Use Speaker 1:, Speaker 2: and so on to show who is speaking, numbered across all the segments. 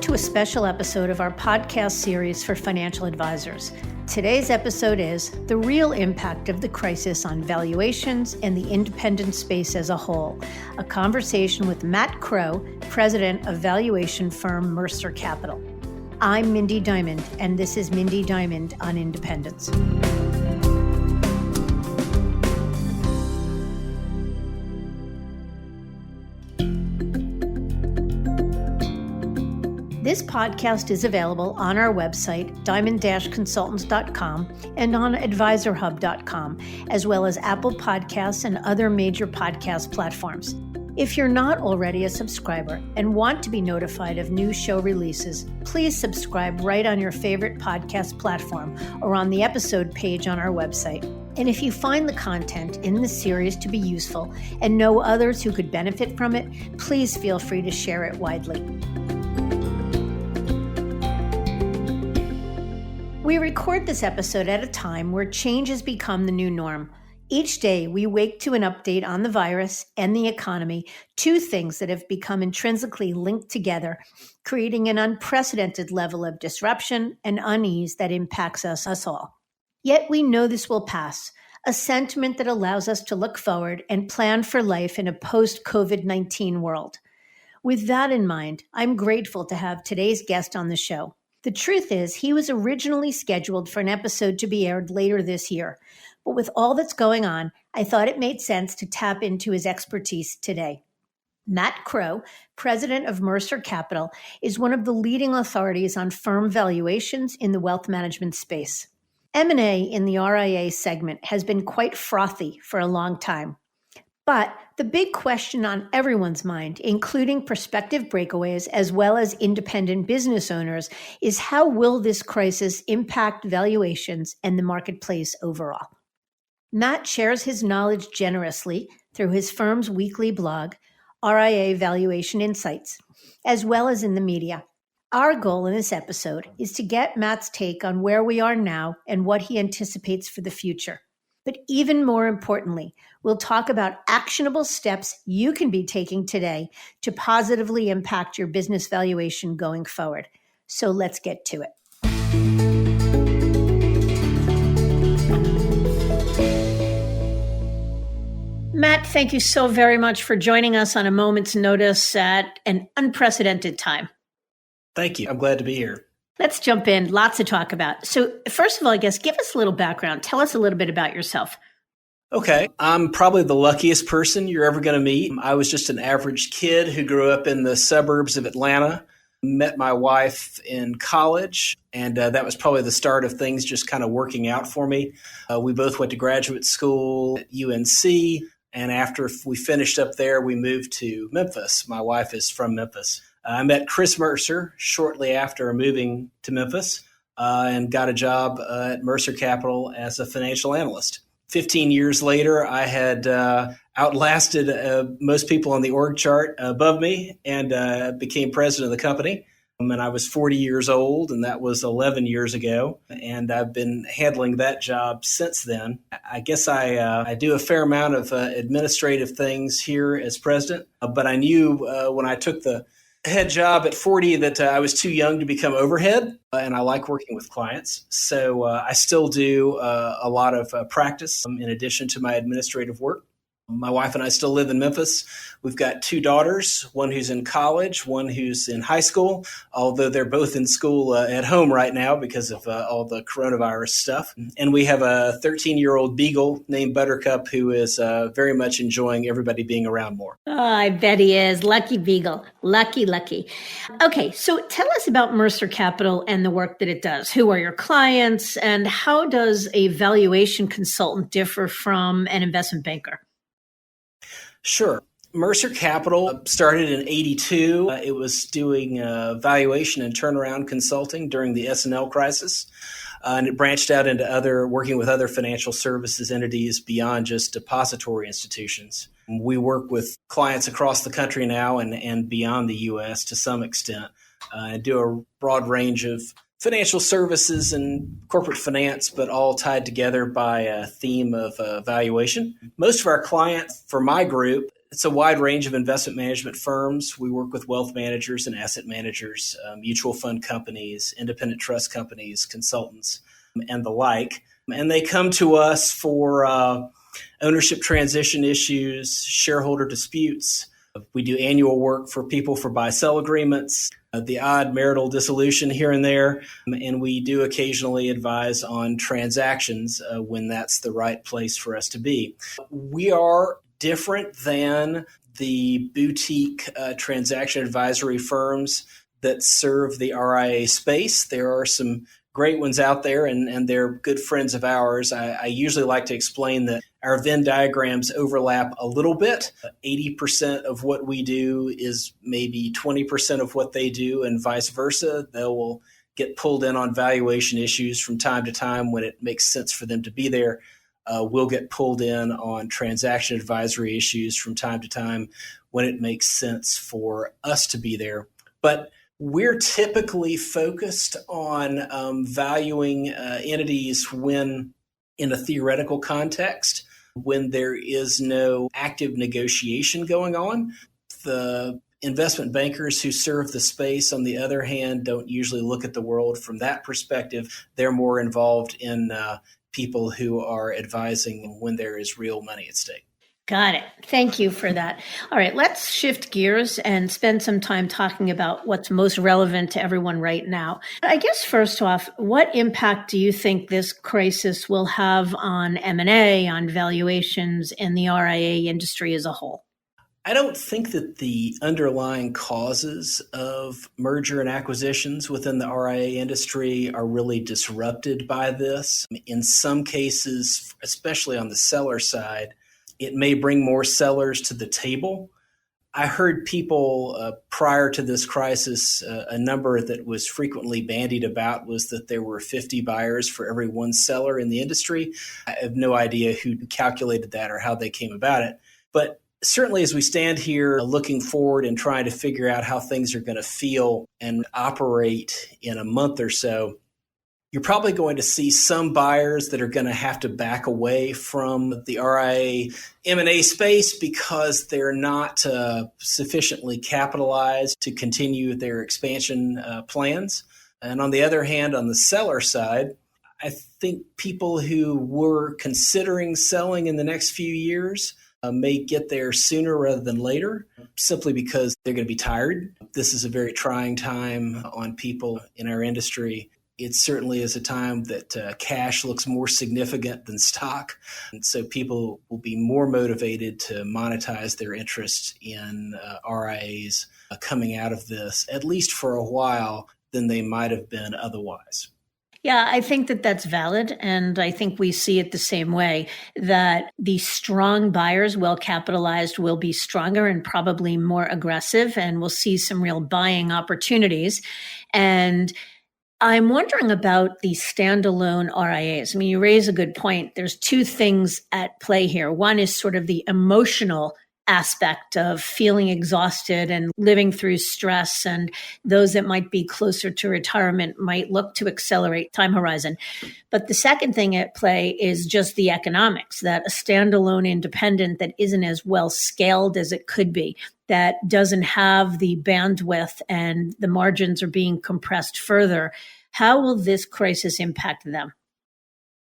Speaker 1: to a special episode of our podcast series for financial advisors. Today's episode is The Real Impact of the Crisis on Valuations and the Independent Space as a Whole, a conversation with Matt Crow, president of valuation firm Mercer Capital. I'm Mindy Diamond, and this is Mindy Diamond on Independence. This podcast is available on our website, diamond-consultants.com, and on advisorhub.com, as well as Apple Podcasts and other major podcast platforms. If you're not already a subscriber and want to be notified of new show releases, please subscribe right on your favorite podcast platform or on the episode page on our website. And if you find the content in the series to be useful and know others who could benefit from it, please feel free to share it widely. We record this episode at a time where change has become the new norm. Each day, we wake to an update on the virus and the economy, two things that have become intrinsically linked together, creating an unprecedented level of disruption and unease that impacts us all. Yet we know this will pass, a sentiment that allows us to look forward and plan for life in a post-COVID-19 world. With that in mind, I'm grateful to have today's guest on the show. The truth is, he was originally scheduled for an episode to be aired later this year. But with all that's going on, I thought it made sense to tap into his expertise today. Matt Crow, president of Mercer Capital, is one of the leading authorities on firm valuations in the wealth management space. M&A in the RIA segment has been quite frothy for a long time. But the big question on everyone's mind, including prospective breakaways as well as independent business owners, is how will this crisis impact valuations and the marketplace overall? Matt shares his knowledge generously through his firm's weekly blog, RIA Valuation Insights, as well as in the media. Our goal in this episode is to get Matt's take on where we are now and what he anticipates for the future. But even more importantly, we'll talk about actionable steps you can be taking today to positively impact your business valuation going forward. So let's get to it. Matt, thank you so very much for joining us on a moment's notice at an unprecedented time.
Speaker 2: Thank you. I'm glad to be here.
Speaker 1: Let's jump in. Lots to talk about. So first of all, I guess, give us a little background. Tell us a little bit about yourself.
Speaker 2: Okay. I'm probably the luckiest person you're ever going to meet. I was just an average kid who grew up in the suburbs of Atlanta, met my wife in college, and that was probably the start of things just kind of working out for me. We both went to graduate school at UNC, and after we finished up there, we moved to Memphis. My wife is from Memphis. I met Chris Mercer shortly after moving to Memphis and got a job at Mercer Capital as a financial analyst. 15 years later, I had outlasted most people on the org chart above me and became president of the company. And I was 40 years old, and that was 11 years ago. And I've been handling that job since then. I guess I do a fair amount of administrative things here as president, but I knew when I took the head job at 40 that I was too young to become overhead, and I like working with clients. So I still do a lot of practice in addition to my administrative work. My wife and I still live in Memphis. We've got two daughters, one who's in college, one who's in high school, although they're both in school at home right now because of all the coronavirus stuff. And we have a 13-year-old beagle named Buttercup who is very much enjoying everybody being around more.
Speaker 1: Oh, I bet he is. Lucky beagle. Lucky. Okay, so tell us about Mercer Capital and the work that it does. Who are your clients, and how does a valuation consultant differ from an investment banker?
Speaker 2: Sure. Mercer Capital started in 82. It was doing valuation and turnaround consulting during the S&L crisis. And it branched out into working with other financial services entities beyond just depository institutions. We work with clients across the country now and beyond the U.S. to some extent, and do a broad range of financial services and corporate finance, but all tied together by a theme of valuation. Most of our clients for my group It's a wide range of investment management firms. We work with wealth managers and asset managers, mutual fund companies, independent trust companies, consultants, and the like. And they come to us for ownership transition issues, shareholder disputes. We do annual work for people for buy-sell agreements, the odd marital dissolution here and there, and we do occasionally advise on transactions when that's the right place for us to be. We are different than the boutique transaction advisory firms that serve the RIA space. There are some great ones out there, and they're good friends of ours. I usually like to explain that our Venn diagrams overlap a little bit. 80% of what we do is maybe 20% of what they do, and vice versa. They will get pulled in on valuation issues from time to time when it makes sense for them to be there. We'll get pulled in on transaction advisory issues from time to time when it makes sense for us to be there. But we're typically focused on valuing entities when in a theoretical context, when there is no active negotiation going on. The investment bankers who serve the space, on the other hand, don't usually look at the world from that perspective. They're more involved in people who are advising when there is real money at stake.
Speaker 1: Got it. Thank you for that. All right, let's shift gears and spend some time talking about what's most relevant to everyone right now. I guess first off, what impact do you think this crisis will have on M&A, on valuations, and the RIA industry as a whole?
Speaker 2: I don't think that the underlying causes of merger and acquisitions within the RIA industry are really disrupted by this. In some cases, especially on the seller side, it may bring more sellers to the table. I heard people prior to this crisis, a number that was frequently bandied about was that there were 50 buyers for every one seller in the industry. I have no idea who calculated that or how they came about it. But certainly as we stand here looking forward and trying to figure out how things are going to feel and operate in a month or so, you're probably going to see some buyers that are going to have to back away from the RIA M&A space because they're not sufficiently capitalized to continue their expansion plans. And on the other hand, on the seller side, I think people who were considering selling in the next few years may get there sooner rather than later, simply because they're going to be tired. This is a very trying time on people in our industry. It certainly is a time that cash looks more significant than stock. And so people will be more motivated to monetize their interest in RIAs coming out of this, at least for a while, than they might have been otherwise.
Speaker 1: Yeah, I think that that's valid. And I think we see it the same way, that the strong buyers, well capitalized, will be stronger and probably more aggressive, and we'll see some real buying opportunities. And I'm wondering about the standalone RIAs. I mean, you raise a good point. There's two things at play here. One is sort of the emotional aspect of feeling exhausted and living through stress, and those that might be closer to retirement might look to accelerate time horizon. But the second thing at play is just the economics, that a standalone independent that isn't as well scaled as it could be, that doesn't have the bandwidth and the margins are being compressed further. How will this crisis impact them?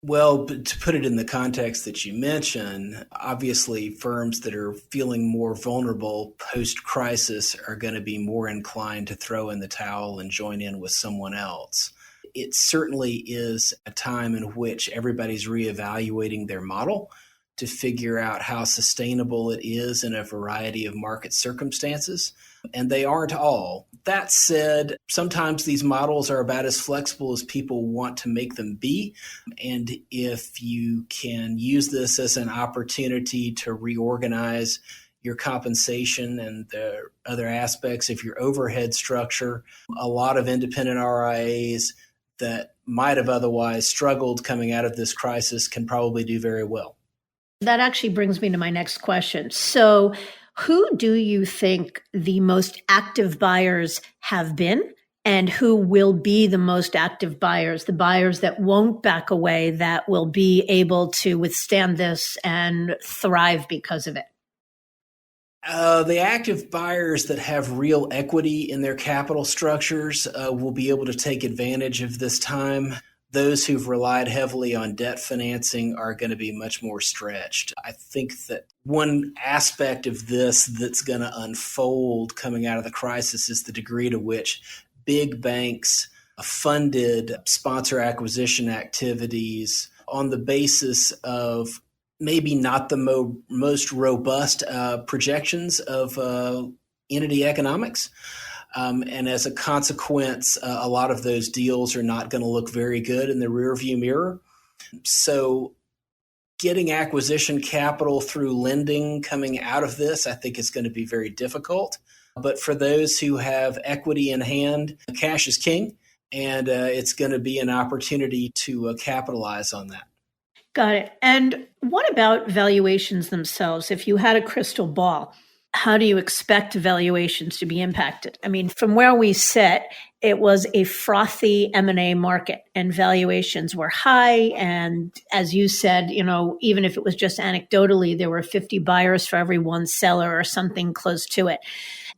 Speaker 2: Well, to put it in the context that you mentioned, obviously firms that are feeling more vulnerable post-crisis are going to be more inclined to throw in the towel and join in with someone else. It certainly is a time in which everybody's reevaluating their model to figure out how sustainable it is in a variety of market circumstances. And they aren't all. That said, sometimes these models are about as flexible as people want to make them be. And if you can use this as an opportunity to reorganize your compensation and the other aspects of your overhead structure, a lot of independent RIAs that might have otherwise struggled coming out of this crisis can probably do very well.
Speaker 1: That actually brings me to my next question. So, who do you think the most active buyers have been, and who will be the most active buyers, the buyers that won't back away, that will be able to withstand this and thrive because of it?
Speaker 2: The active buyers that have real equity in their capital structures will be able to take advantage of this time. Those who've relied heavily on debt financing are going to be much more stretched. I think that one aspect of this that's going to unfold coming out of the crisis is the degree to which big banks funded sponsor acquisition activities on the basis of maybe not the most robust projections of entity economics. And as a consequence, a lot of those deals are not going to look very good in the rearview mirror. So getting acquisition capital through lending coming out of this, I think is going to be very difficult. But for those who have equity in hand, cash is king, and it's going to be an opportunity to capitalize on that.
Speaker 1: Got it. And what about valuations themselves? If you had a crystal ball, how do you expect valuations to be impacted? I mean, from where we sit, it was a frothy M&A market and valuations were high. And as you said, even if it was just anecdotally, there were 50 buyers for every one seller or something close to it.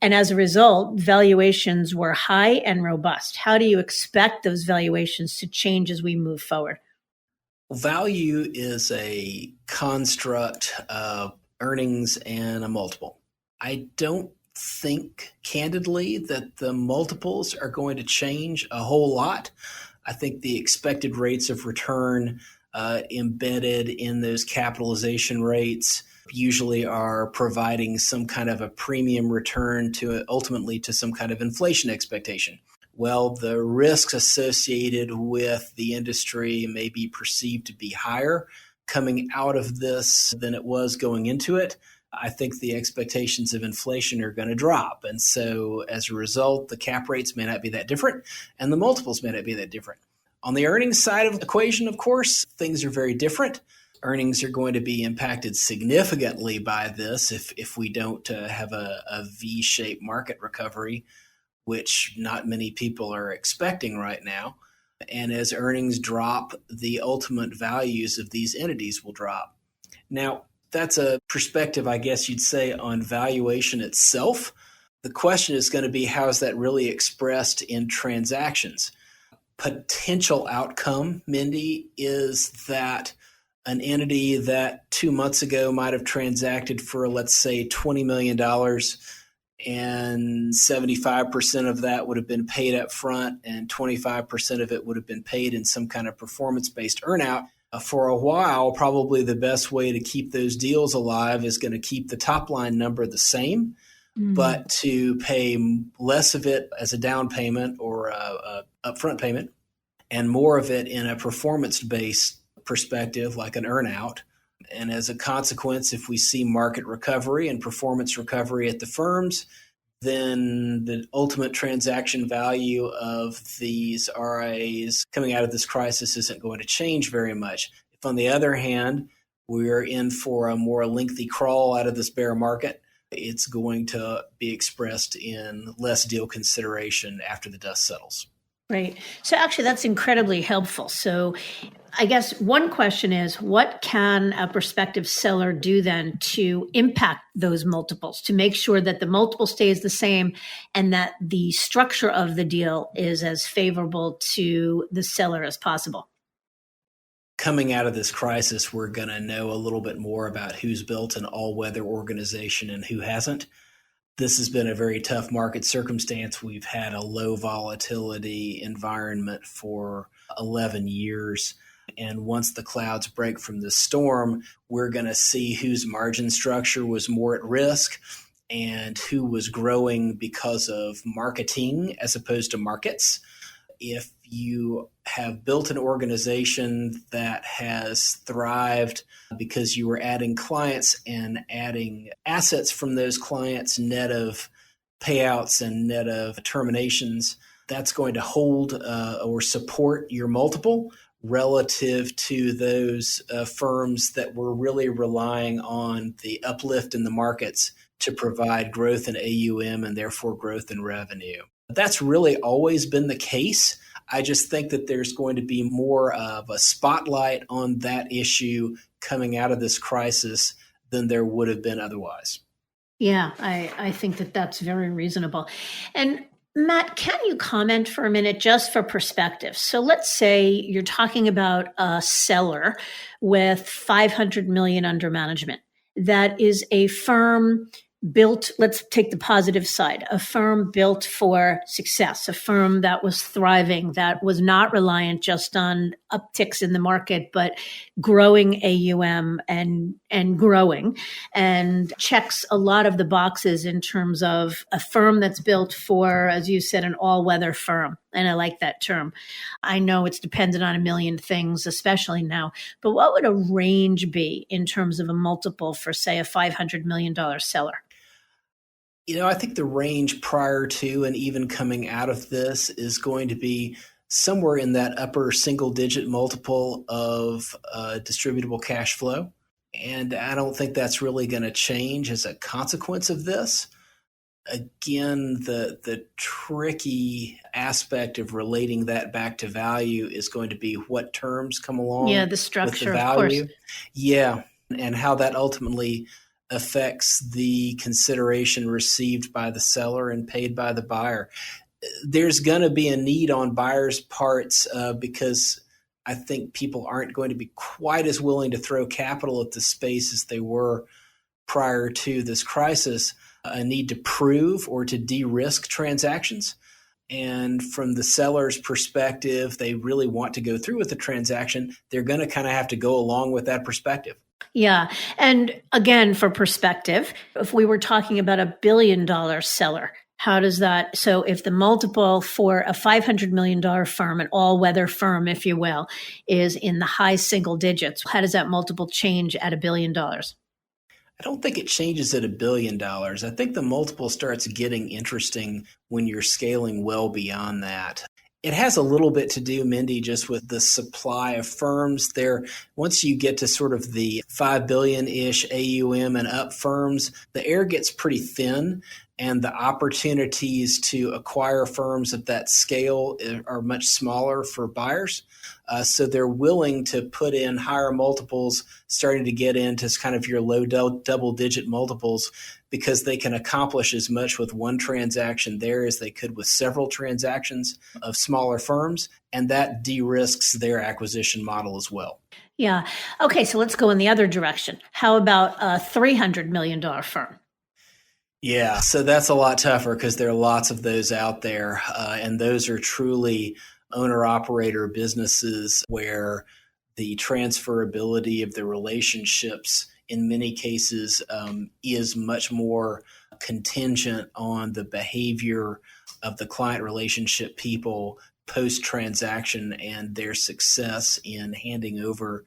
Speaker 1: And as a result, valuations were high and robust. How do you expect those valuations to change as we move forward?
Speaker 2: Value is a construct of earnings and a multiple. I don't think, candidly, that the multiples are going to change a whole lot. I think the expected rates of return embedded in those capitalization rates usually are providing some kind of a premium return to ultimately to some kind of inflation expectation. Well, the risks associated with the industry may be perceived to be higher coming out of this than it was going into it. I think the expectations of inflation are going to drop. And so as a result, the cap rates may not be that different and the multiples may not be that different. On the earnings side of the equation, of course, things are very different. Earnings are going to be impacted significantly by this if we don't have a V-shaped market recovery, which not many people are expecting right now. And as earnings drop, the ultimate values of these entities will drop. Now, that's a perspective, I guess you'd say, on valuation itself. The question is going to be, how is that really expressed in transactions? Potential outcome, Mindy, is that an entity that 2 months ago might have transacted for, let's say, $20 million, and 75% of that would have been paid up front and 25% of it would have been paid in some kind of performance-based earnout. For a while, probably the best way to keep those deals alive is going to keep the top line number the same, but to pay less of it as a down payment or a upfront payment and more of it in a performance-based perspective like an earnout. And as a consequence, if we see market recovery and performance recovery at the firms, then the ultimate transaction value of these RIAs coming out of this crisis isn't going to change very much. If, on the other hand, we're in for a more lengthy crawl out of this bear market, it's going to be expressed in less deal consideration after the dust settles.
Speaker 1: Right. So actually, that's incredibly helpful. So I guess one question is, what can a prospective seller do then to impact those multiples, to make sure that the multiple stays the same and that the structure of the deal is as favorable to the seller as possible?
Speaker 2: Coming out of this crisis, we're going to know a little bit more about who's built an all-weather organization and who hasn't. This has been a very tough market circumstance. We've had a low volatility environment for 11 years. And once the clouds break from the storm, we're going to see whose margin structure was more at risk and who was growing because of marketing as opposed to markets. If you have built an organization that has thrived because you were adding clients and adding assets from those clients, net of payouts and net of terminations, that's going to hold or support your multiple relative to those firms that were really relying on the uplift in the markets to provide growth in AUM and therefore growth in revenue. That's really always been the case. I just think that there's going to be more of a spotlight on that issue coming out of this crisis than there would have been otherwise.
Speaker 1: Yeah, I think that that's very reasonable. And Matt, can you comment for a minute just for perspective? So let's say you're talking about a seller with 500 million under management. That is a firm built, let's take the positive side, a firm built for success, a firm that was thriving, that was not reliant just on upticks in the market, but growing AUM and growing, and checks a lot of the boxes in terms of a firm that's built for, as you said, an all-weather firm. And I like that term. I know it's dependent on a million things, especially now, but what would a range be in terms of a multiple for, say, a $500 million seller?
Speaker 2: I think the range prior to and even coming out of this is going to be somewhere in that upper single digit multiple of distributable cash flow. And I don't think that's really going to change as a consequence of this. Again, the tricky aspect of relating that back to value is going to be what terms come along
Speaker 1: Yeah, the structure,
Speaker 2: with the
Speaker 1: of course.
Speaker 2: value. Yeah, and how that ultimately affects the consideration received by the seller and paid by the buyer. There's going to be a need on buyers' parts because I think people aren't going to be quite as willing to throw capital at the space as they were prior to this crisis, a need to prove or to de-risk transactions. And from the seller's perspective, they really want to go through with the transaction. They're going to kind of have to go along with that perspective.
Speaker 1: Yeah. And again, for perspective, if we were talking about a $1 billion seller, how does that? So if the multiple for a $500 million firm, an all-weather firm, if you will, is in the high single digits, how does that multiple change at $1 billion?
Speaker 2: I don't think it changes at $1 billion. I think the multiple starts getting interesting when you're scaling well beyond that. It has a little bit to do, Mindy, just with the supply of firms there. Once you get to sort of the 5 billion-ish AUM and up firms, the air gets pretty thin, and the opportunities to acquire firms of that scale are much smaller for buyers. So they're willing to put in higher multiples, starting to get into kind of your low double-digit multiples, because they can accomplish as much with one transaction there as they could with several transactions of smaller firms, and that de-risks their acquisition model as well.
Speaker 1: Yeah. Okay, so let's go in the other direction. How about a $300 million firm?
Speaker 2: Yeah, so that's a lot tougher because there are lots of those out there, and those are truly owner-operator businesses where the transferability of the relationships in many cases is much more contingent on the behavior of the client relationship people post-transaction and their success in handing over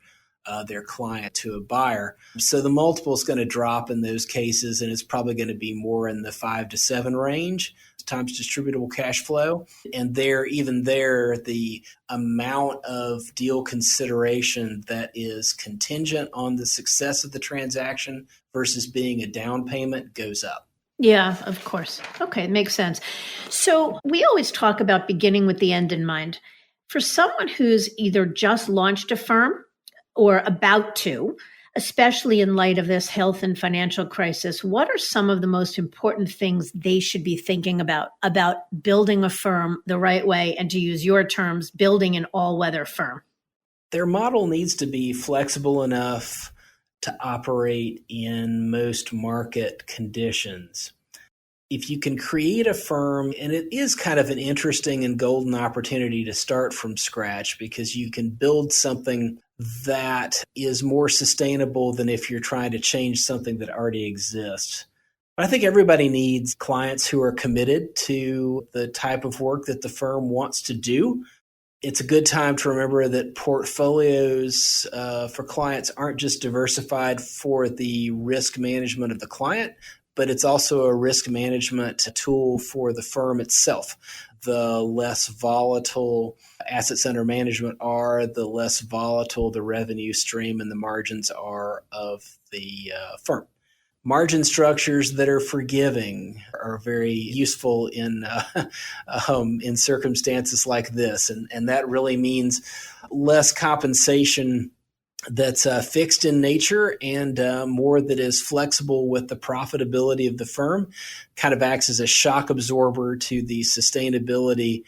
Speaker 2: their client to a buyer. So the multiple is going to drop in those cases, and it's probably going to be more in the 5 to 7 range times distributable cash flow. And even there, the amount of deal consideration that is contingent on the success of the transaction versus being a down payment goes up.
Speaker 1: Yeah, of course. Okay, makes sense. So we always talk about beginning with the end in mind. For someone who's either just launched a firm or about to, especially in light of this health and financial crisis, what are some of the most important things they should be thinking about building a firm the right way, and, to use your terms, building an all-weather firm?
Speaker 2: Their model needs to be flexible enough to operate in most market conditions. If you can create a firm, and it is kind of an interesting and golden opportunity to start from scratch, because you can build something that is more sustainable than if you're trying to change something that already exists. But I think everybody needs clients who are committed to the type of work that the firm wants to do. It's a good time to remember that portfolios for clients aren't just diversified for the risk management of the client, but it's also a risk management tool for the firm itself. The less volatile assets under management are, the less volatile the revenue stream and the margins are of the firm. Margin structures that are forgiving are very useful in circumstances like this, and that really means less compensation that's fixed in nature and more that is flexible with the profitability of the firm, kind of acts as a shock absorber to the sustainability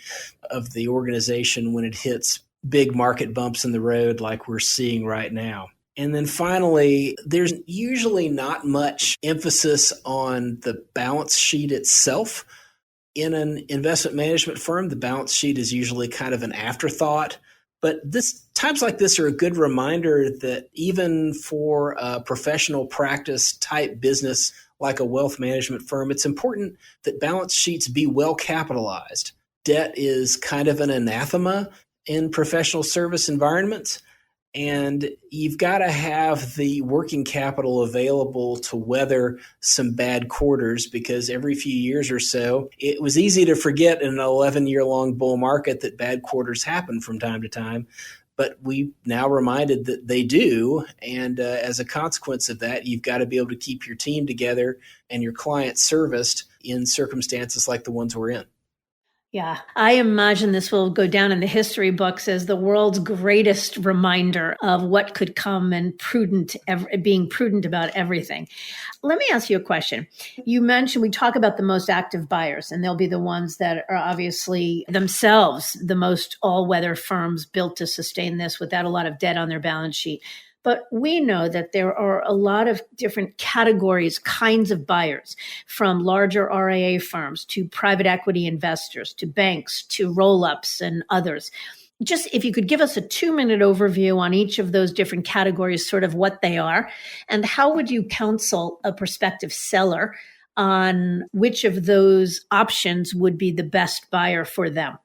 Speaker 2: of the organization when it hits big market bumps in the road like we're seeing right now. And then finally, there's usually not much emphasis on the balance sheet itself. In an investment management firm, the balance sheet is usually kind of an afterthought. But times like this are a good reminder that even for a professional practice type business like a wealth management firm, it's important that balance sheets be well capitalized. Debt is kind of an anathema in professional service environments. And you've got to have the working capital available to weather some bad quarters, because every few years or so, it was easy to forget in an 11-year-long bull market that bad quarters happen from time to time. But we now reminded that they do. And as a consequence of that, you've got to be able to keep your team together and your clients serviced in circumstances like the ones we're in.
Speaker 1: Yeah, I imagine this will go down in the history books as the world's greatest reminder of what could come and being prudent about everything. Let me ask you a question. You mentioned we talk about the most active buyers, and they'll be the ones that are obviously themselves the most all-weather firms built to sustain this without a lot of debt on their balance sheet. But we know that there are a lot of different categories, kinds of buyers, from larger RIA firms to private equity investors to banks to roll-ups and others. Just if you could give us a 2-minute overview on each of those different categories, sort of what they are, and how would you counsel a prospective seller on which of those options would be the best buyer for them?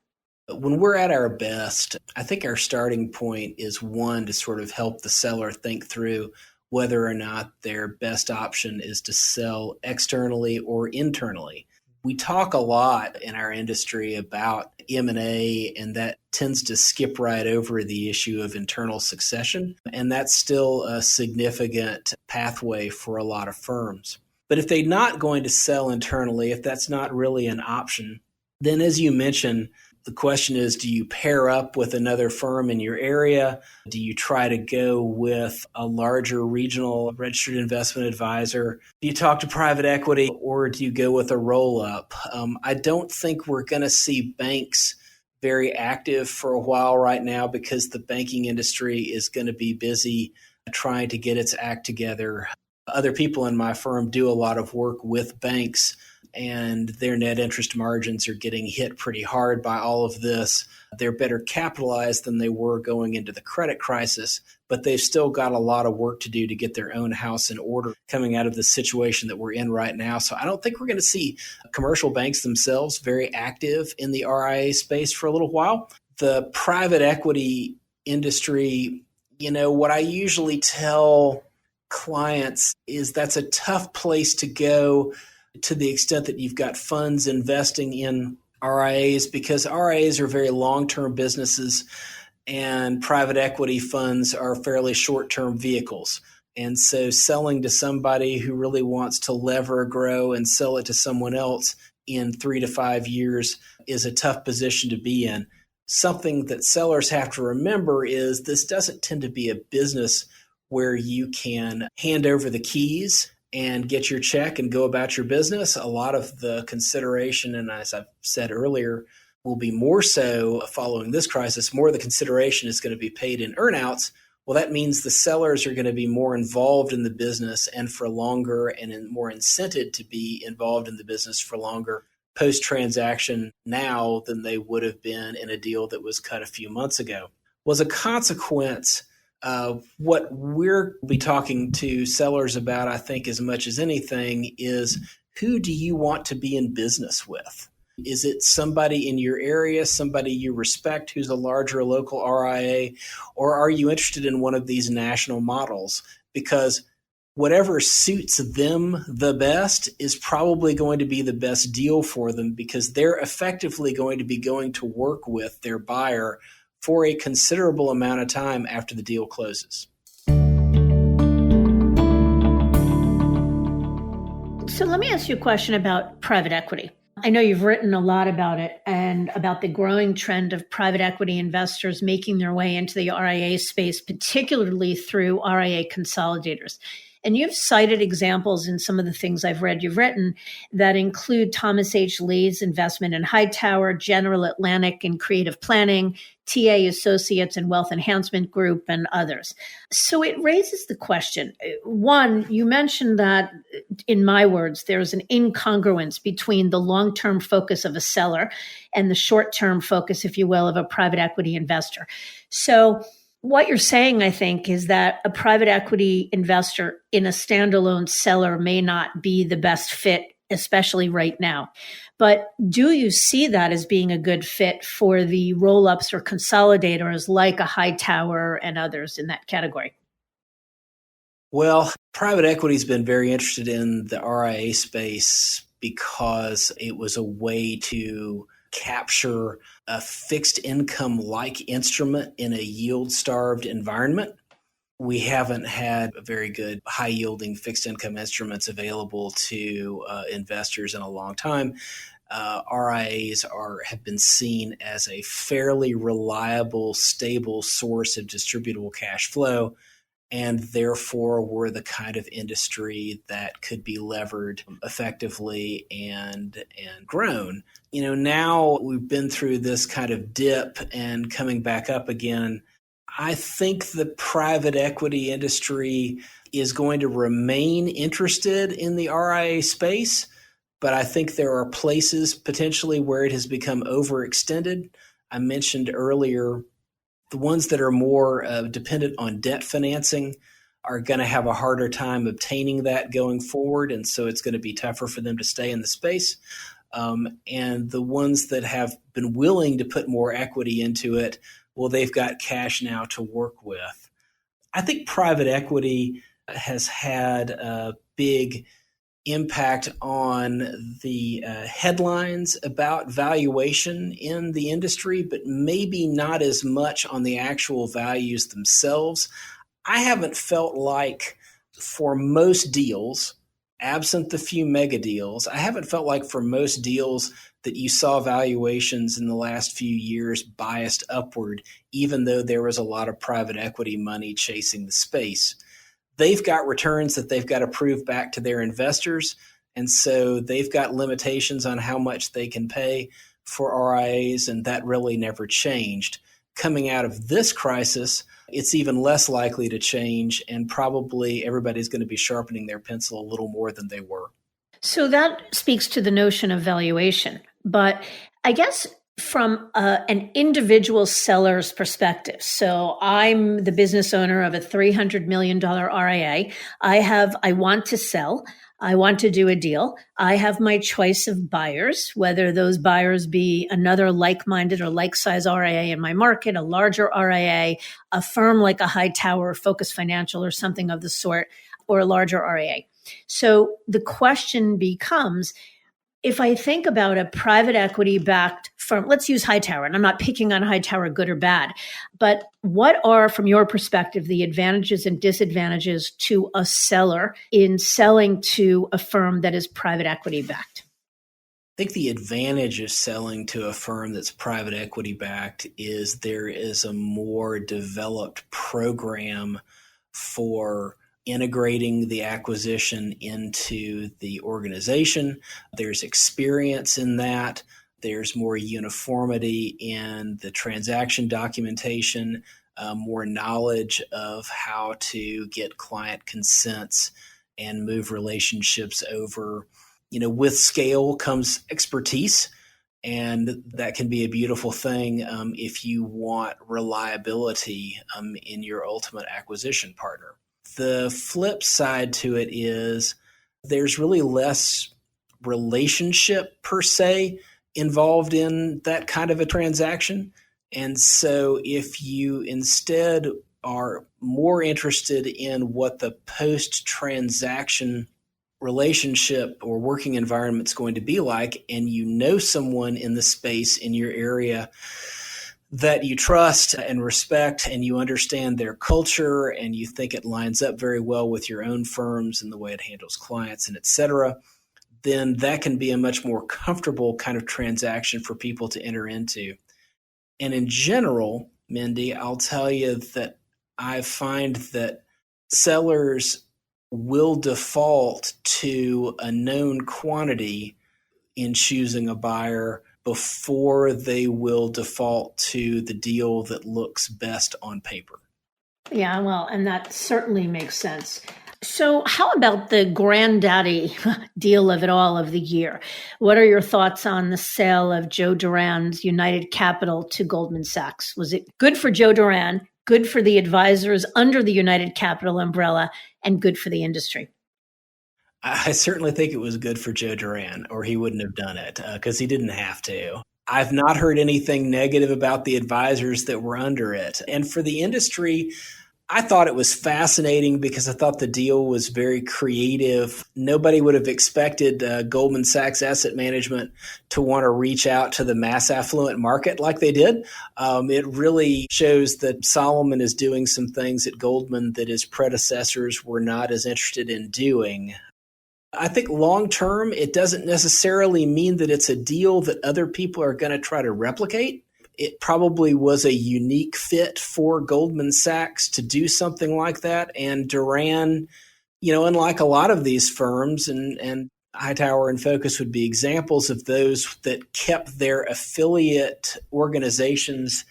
Speaker 2: When we're at our best, I think our starting point is one to sort of help the seller think through whether or not their best option is to sell externally or internally. We talk a lot in our industry about M&A, and that tends to skip right over the issue of internal succession. And that's still a significant pathway for a lot of firms. But if they're not going to sell internally, if that's not really an option, then as you mentioned, the question is, do you pair up with another firm in your area? Do you try to go with a larger regional registered investment advisor? Do you talk to private equity, or do you go with a roll-up? I don't think we're going to see banks very active for a while right now, because the banking industry is going to be busy trying to get its act together. Other people in my firm do a lot of work with banks, and their net interest margins are getting hit pretty hard by all of this. They're better capitalized than they were going into the credit crisis, but they've still got a lot of work to do to get their own house in order coming out of the situation that we're in right now. So I don't think we're going to see commercial banks themselves very active in the RIA space for a little while. The private equity industry, what I usually tell clients is that's a tough place to go to the extent that you've got funds investing in RIAs, because RIAs are very long-term businesses and private equity funds are fairly short-term vehicles. And so selling to somebody who really wants to lever, grow, and sell it to someone else in 3 to 5 years is a tough position to be in. Something that sellers have to remember is this doesn't tend to be a business where you can hand over the keys and get your check and go about your business. A lot of the consideration, and as I've said earlier, will be more so following this crisis. More of the consideration is going to be paid in earnouts. Well, that means the sellers are going to be more involved in the business and for longer, and more incented to be involved in the business for longer post-transaction now than they would have been in a deal that was cut a few months ago. Well, as a consequence, what we're be talking to sellers about, I think, as much as anything, is who do you want to be in business with? Is it somebody in your area, somebody you respect who's a larger local RIA, or are you interested in one of these national models? Because whatever suits them the best is probably going to be the best deal for them, because they're effectively going to be going to work with their buyer for a considerable amount of time after the deal closes.
Speaker 1: So let me ask you a question about private equity. I know you've written a lot about it and about the growing trend of private equity investors making their way into the RIA space, particularly through RIA consolidators. And you've cited examples in some of the things I've read you've written that include Thomas H. Lee's investment in Hightower, General Atlantic in creative planning, TA Associates and Wealth Enhancement Group, and others. So it raises the question. One, you mentioned that, in my words, there's an incongruence between the long-term focus of a seller and the short-term focus, if you will, of a private equity investor. So what you're saying, I think, is that a private equity investor in a standalone seller may not be the best fit, especially right now. But do you see that as being a good fit for the roll-ups or consolidators like a Hightower and others in that category?
Speaker 2: Well, private equity has been very interested in the RIA space because it was a way to capture a fixed income like instrument in a yield starved environment. We haven't had very good high yielding fixed income instruments available to investors in a long time. RIAs have been seen as a fairly reliable, stable source of distributable cash flow, and therefore were the kind of industry that could be levered effectively and grown. Now we've been through this kind of dip and coming back up again. I think the private equity industry is going to remain interested in the RIA space, but I think there are places potentially where it has become overextended. I mentioned earlier the ones that are more dependent on debt financing are going to have a harder time obtaining that going forward, and so it's going to be tougher for them to stay in the space. And the ones that have been willing to put more equity into it, well, they've got cash now to work with. I think private equity has had a big impact on the headlines about valuation in the industry, but maybe not as much on the actual values themselves. I haven't felt like for most deals, absent the few mega deals, I haven't felt like for most deals that you saw valuations in the last few years biased upward, even though there was a lot of private equity money chasing the space. They've got returns that they've got to prove back to their investors, and so they've got limitations on how much they can pay for RIAs, and that really never changed. Coming out of this crisis, it's even less likely to change, and probably everybody's going to be sharpening their pencil a little more than they were.
Speaker 1: So that speaks to the notion of valuation. But I guess from an individual seller's perspective, so I'm the business owner of a $300 million RIA. I want to sell. I want to do a deal. I have my choice of buyers, whether those buyers be another like-minded or like-size RIA in my market, a larger RIA, a firm like a Hightower, Focus Financial, or something of the sort, or a larger RIA. So the question becomes, if I think about a private equity backed firm, let's use Hightower, and I'm not picking on Hightower good or bad, but what are, from your perspective, the advantages and disadvantages to a seller in selling to a firm that is private equity backed?
Speaker 2: I think the advantage of selling to a firm that's private equity backed is there is a more developed program for integrating the acquisition into the organization. There's experience in that. There's more uniformity in the transaction documentation, more knowledge of how to get client consents and move relationships over. With scale comes expertise, and that can be a beautiful thing if you want reliability in your ultimate acquisition partner. The flip side to it is there's really less relationship per se involved in that kind of a transaction. And so if you instead are more interested in what the post-transaction relationship or working environment is going to be like, and you know someone in the space in your area that you trust and respect, and you understand their culture, and you think it lines up very well with your own firms and the way it handles clients and et cetera, then that can be a much more comfortable kind of transaction for people to enter into. And in general, Mindy, I'll tell you that I find that sellers will default to a known quantity in choosing a buyer before they will default to the deal that looks best on paper.
Speaker 1: Yeah, well, and that certainly makes sense. So how about the granddaddy deal of it all of the year? What are your thoughts on the sale of Joe Duran's United Capital to Goldman Sachs? Was it good for Joe Duran, good for the advisors under the United Capital umbrella, and good for the industry?
Speaker 2: I certainly think it was good for Joe Duran, or he wouldn't have done it because he didn't have to. I've not heard anything negative about the advisors that were under it. And for the industry, I thought it was fascinating because I thought the deal was very creative. Nobody would have expected Goldman Sachs Asset Management to want to reach out to the mass affluent market like they did. It really shows that Solomon is doing some things at Goldman that his predecessors were not as interested in doing. I think long term, it doesn't necessarily mean that it's a deal that other people are going to try to replicate. It probably was a unique fit for Goldman Sachs to do something like that. And Duran, unlike a lot of these firms, and Hightower and Focus would be examples of those that kept their affiliate organizations'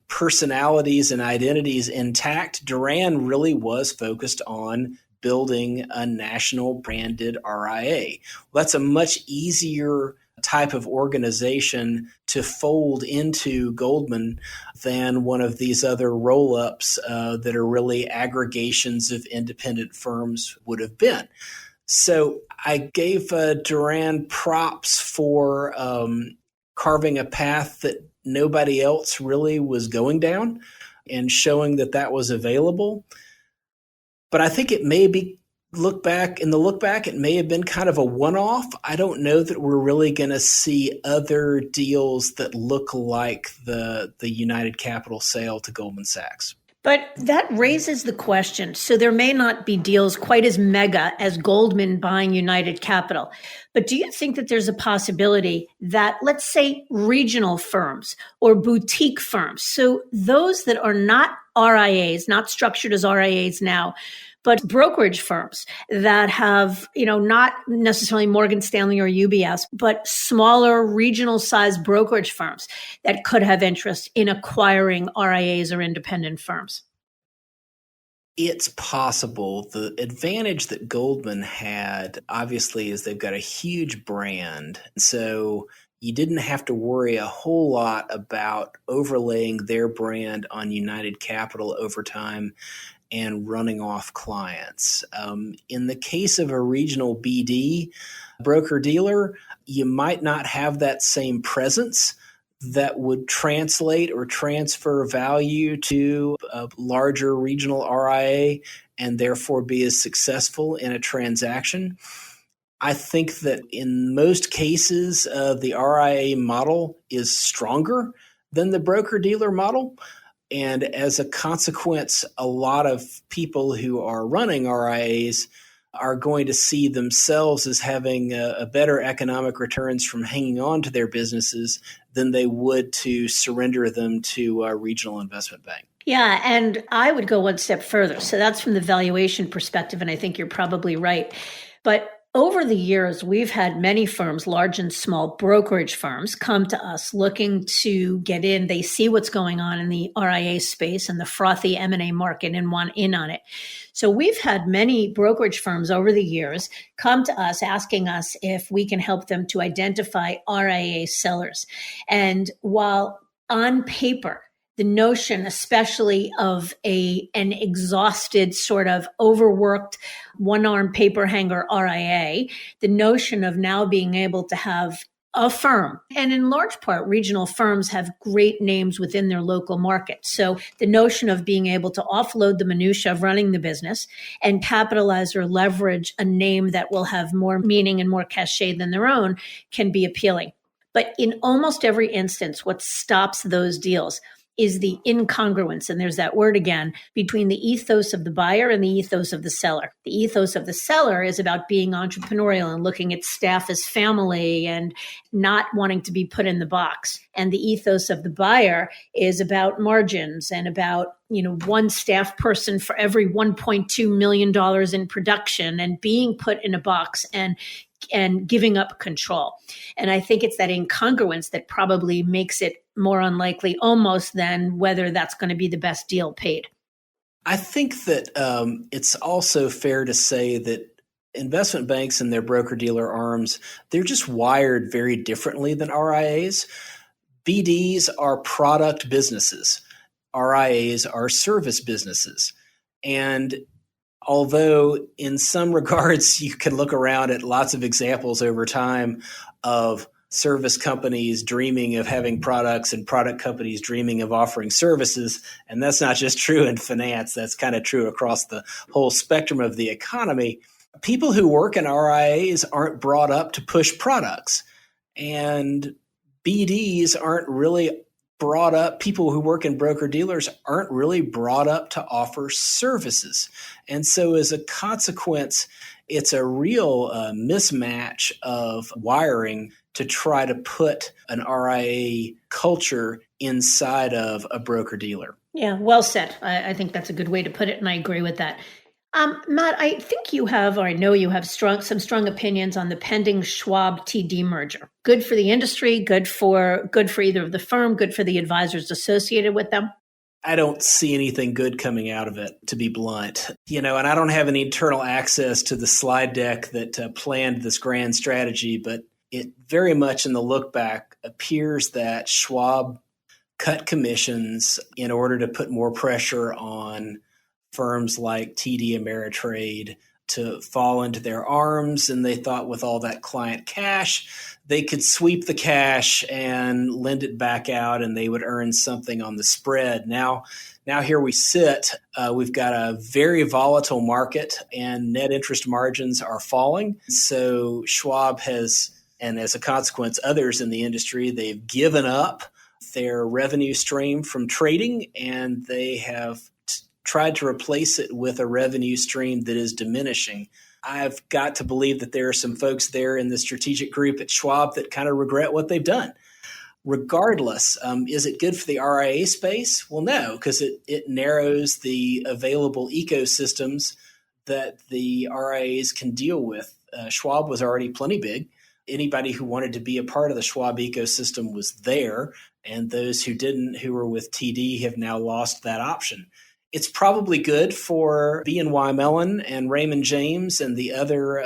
Speaker 2: personalities and identities intact, Duran really was focused on building a national branded RIA. Well, that's a much easier type of organization to fold into Goldman than one of these other roll-ups that are really aggregations of independent firms would have been. So I gave Duran props for carving a path that nobody else really was going down and showing that that was available. But I think it may be look back, it may have been kind of a one-off. I don't know that we're really going to see other deals that look like the United Capital sale to Goldman Sachs.
Speaker 1: But that raises the question. So there may not be deals quite as mega as Goldman buying United Capital. But do you think that there's a possibility that, let's say, regional firms or boutique firms, so those that are not RIAs, not structured as RIAs now, but brokerage firms that have, not necessarily Morgan Stanley or UBS, but smaller regional sized brokerage firms that could have interest in acquiring RIAs or independent firms?
Speaker 2: It's possible. The advantage that Goldman had, obviously, is they've got a huge brand. So you didn't have to worry a whole lot about overlaying their brand on United Capital over time and running off clients. In the case of a regional BD, broker-dealer, you might not have that same presence that would translate or transfer value to a larger regional RIA and therefore be as successful in a transaction. I think that in most cases, the RIA model is stronger than the broker-dealer model. And as a consequence, a lot of people who are running RIAs are going to see themselves as having a better economic returns from hanging on to their businesses than they would to surrender them to a regional investment bank.
Speaker 1: Yeah, and I would go one step further. So that's from the valuation perspective, and I think you're probably right. But over the years, we've had many firms, large and small brokerage firms, come to us looking to get in. They see what's going on in the RIA space and the frothy M&A market and want in on it. So we've had many brokerage firms over the years come to us asking us if we can help them to identify RIA sellers. And while on paper, the notion, especially of an exhausted, sort of overworked, one-arm paper hanger RIA, the notion of now being able to have a firm, and in large part, regional firms have great names within their local market. So the notion of being able to offload the minutia of running the business and capitalize or leverage a name that will have more meaning and more cachet than their own can be appealing. But in almost every instance, what stops those deals is the incongruence, and there's that word again, between the ethos of the buyer and the ethos of the seller. The ethos of the seller is about being entrepreneurial and looking at staff as family and not wanting to be put in the box. And the ethos of the buyer is about margins and about, one staff person for every $1.2 million in production and being put in a box and giving up control. And I think it's that incongruence that probably makes it more unlikely almost than whether that's going to be the best deal paid.
Speaker 2: I think that it's also fair to say that investment banks and their broker-dealer arms, they're just wired very differently than RIAs. BDs are product businesses. RIAs are service businesses. And although in some regards you can look around at lots of examples over time of service companies dreaming of having products and product companies dreaming of offering services, and that's not just true in finance, that's kind of true across the whole spectrum of the economy. People who work in RIAs aren't brought up to push products, and BDs aren't really brought up, people who work in broker-dealers aren't really brought up to offer services. And so as a consequence, it's a real mismatch of wiring to try to put an RIA culture inside of a broker-dealer.
Speaker 1: Yeah, well said. I think that's a good way to put it, and I agree with that. Matt, I think you have, or I know you have some strong opinions on the pending Schwab TD merger. Good for the industry, good for either of the firm, good for the advisors associated with them.
Speaker 2: I don't see anything good coming out of it, to be blunt. And I don't have any internal access to the slide deck that planned this grand strategy, but it very much in the look back appears that Schwab cut commissions in order to put more pressure on firms like TD Ameritrade to fall into their arms. And they thought with all that client cash, they could sweep the cash and lend it back out and they would earn something on the spread. Now here we sit. We've got a very volatile market and net interest margins are falling. So Schwab has, and as a consequence, others in the industry, they've given up their revenue stream from trading and they have tried to replace it with a revenue stream that is diminishing. I've got to believe that there are some folks there in the strategic group at Schwab that kind of regret what they've done. Regardless, is it good for the RIA space? Well, no, because it narrows the available ecosystems that the RIAs can deal with. Schwab was already plenty big. Anybody who wanted to be a part of the Schwab ecosystem was there, and those who didn't, who were with TD, have now lost that option. It's probably good for BNY Mellon and Raymond James and the other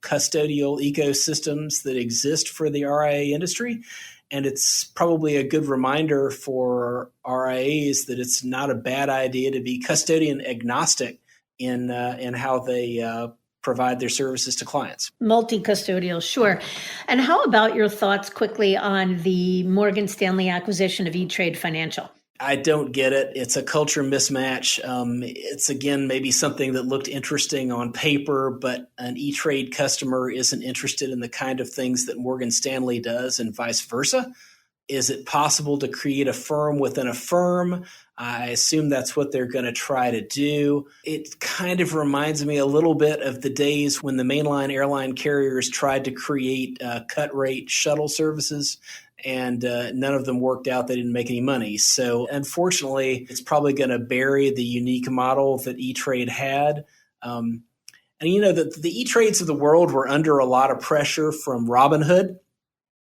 Speaker 2: custodial ecosystems that exist for the RIA industry. And it's probably a good reminder for RIAs that it's not a bad idea to be custodian agnostic in how they provide their services to clients.
Speaker 1: Multi-custodial, sure. And how about your thoughts quickly on the Morgan Stanley acquisition of E-Trade Financial?
Speaker 2: I don't get it. It's a culture mismatch. It's, again, maybe something that looked interesting on paper, but an E-Trade customer isn't interested in the kind of things that Morgan Stanley does and vice versa. Is it possible to create a firm within a firm? I assume that's what they're going to try to do. It kind of reminds me a little bit of the days when the mainline airline carriers tried to create cut rate shuttle services. And none of them worked out. They didn't make any money. So unfortunately, it's probably going to bury the unique model that E-Trade had. And the E-Trades of the world were under a lot of pressure from Robinhood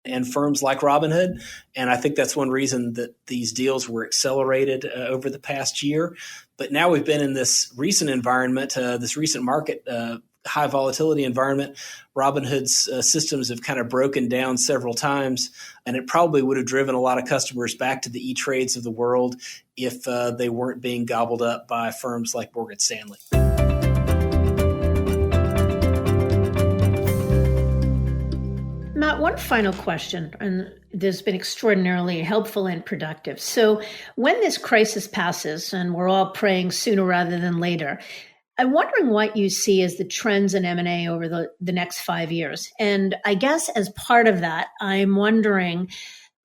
Speaker 2: and firms like Robinhood. And I think that's one reason that these deals were accelerated over the past year. But now we've been in this recent environment, this recent market high volatility environment. Robinhood's systems have kind of broken down several times, and it probably would have driven a lot of customers back to the E-Trades of the world if they weren't being gobbled up by firms like Morgan Stanley.
Speaker 1: Matt, one final question, and this has been extraordinarily helpful and productive. So when this crisis passes, and we're all praying sooner rather than later, I'm wondering what you see as the trends in M&A over the next 5 years. And I guess as part of that, I'm wondering,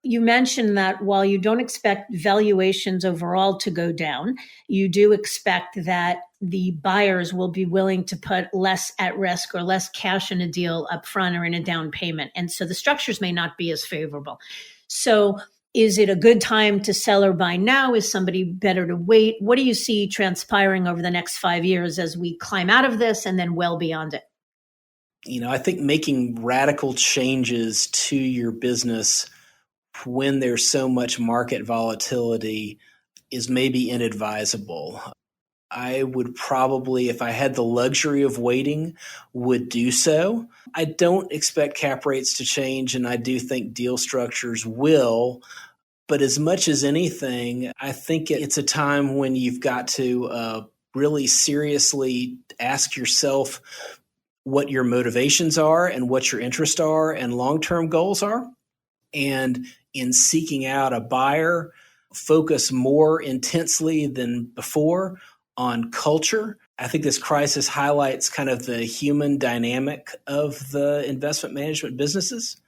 Speaker 1: You mentioned that while you don't expect valuations overall to go down, you do expect that the buyers will be willing to put less at risk or less cash in a deal up front or in a down payment. And so the structures may not be as favorable. So is it a good time to sell or buy now? Is somebody better to wait? What do you see transpiring over the next 5 years as we climb out of this and then well beyond it?
Speaker 2: I think making radical changes to your business when there's so much market volatility is maybe inadvisable. I would probably, if I had the luxury of waiting, would do so. I don't expect cap rates to change, and I do think deal structures will. But as much as anything, I think it's a time when you've got to really seriously ask yourself what your motivations are and what your interests are and long-term goals are. And in seeking out a buyer, focus more intensely than before on culture. I think this crisis highlights kind of the human dynamic of the investment management businesses,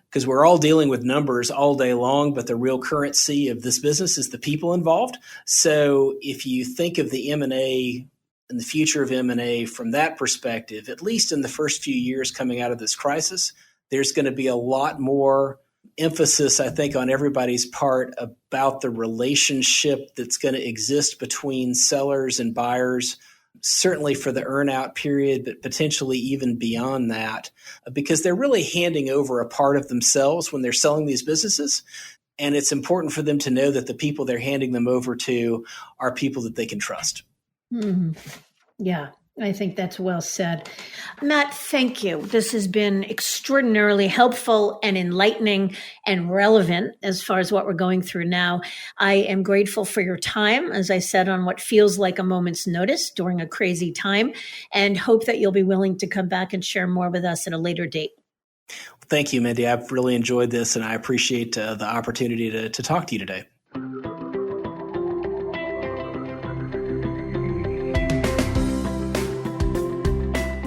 Speaker 2: because we're all dealing with numbers all day long, but the real currency of this business is the people involved. So if you think of the M&A and the future of M&A from that perspective, at least in the first few years coming out of this crisis, there's going to be a lot more emphasis, I think, on everybody's part about the relationship that's going to exist between sellers and buyers, certainly for the earn-out period, but potentially even beyond that, because they're really handing over a part of themselves when they're selling these businesses. And it's important for them to know that the people they're handing them over to are people that they can trust.
Speaker 1: Mm-hmm. Yeah. I think that's well said. Matt, thank you. This has been extraordinarily helpful and enlightening and relevant as far as what we're going through now. I am grateful for your time, as I said, on what feels like a moment's notice during a crazy time, and hope that you'll be willing to come back and share more with us at a later date.
Speaker 2: Thank you, Mindy. I've really enjoyed this, and I appreciate the opportunity to talk to you today.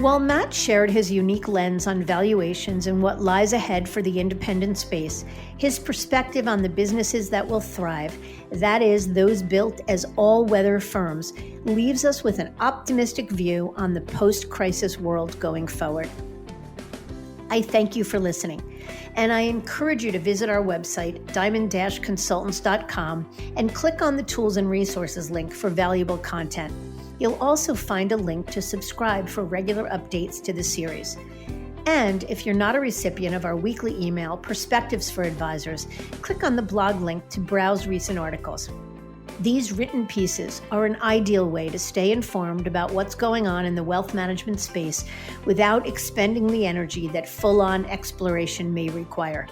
Speaker 1: While Matt shared his unique lens on valuations and what lies ahead for the independent space, his perspective on the businesses that will thrive, that is, those built as all-weather firms, leaves us with an optimistic view on the post-crisis world going forward. I thank you for listening, and I encourage you to visit our website, diamond-consultants.com, and click on the Tools and Resources link for valuable content. You'll also find a link to subscribe for regular updates to the series. And if you're not a recipient of our weekly email, Perspectives for Advisors, click on the blog link to browse recent articles. These written pieces are an ideal way to stay informed about what's going on in the wealth management space without expending the energy that full-on exploration may require.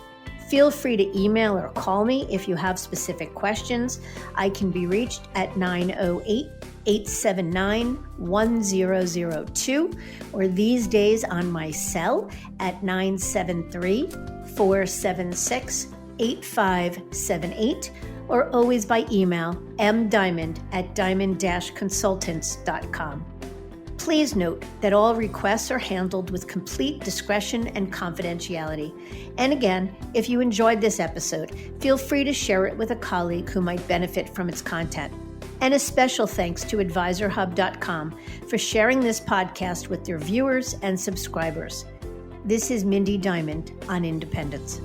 Speaker 1: Feel free to email or call me if you have specific questions. I can be reached at 908-879-1002, or these days on my cell at 973-476-8578, or always by email, mdiamond@diamond-consultants.com. Please note that all requests are handled with complete discretion and confidentiality. And again, if you enjoyed this episode, feel free to share it with a colleague who might benefit from its content. And a special thanks to AdvisorHub.com for sharing this podcast with their viewers and subscribers. This is Mindy Diamond on Independence.